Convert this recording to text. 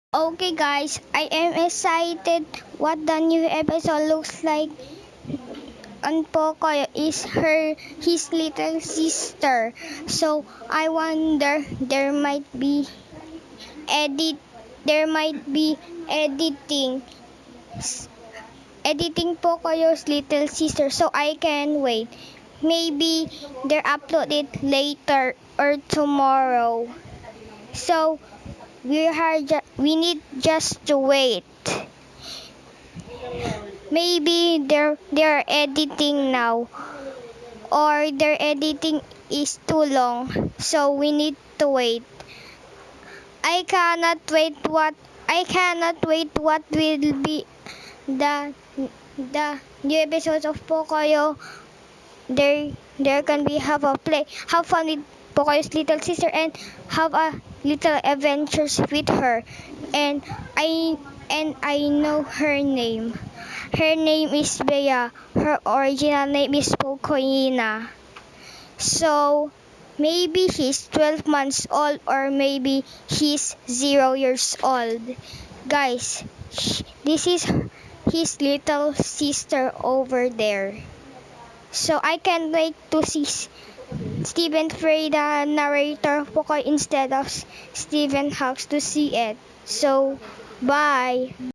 Okay guys, I am excited what the new episode looks like. And Pocoyo is his little sister. So I wonder edit there might be editing editing Pocoyo's little sister, so I can wait. Maybe they're uploaded later or tomorrow. So we need just to wait. Maybe they're editing now, or their editing is too long, so we need to wait. I cannot wait what will be the new episodes of Pocoyo. There can be have fun with Pocoyo's little sister and have a little adventures with her. And I know her name. Her name is Bea. Her original name is Pocoyina. So maybe he's 12 months old or maybe he's 0 years old. Guys, this is his little sister over there. So I can't wait to see Stephen Frey, the narrator of Pocoy, instead of Stephen Hawks to see it. So, bye.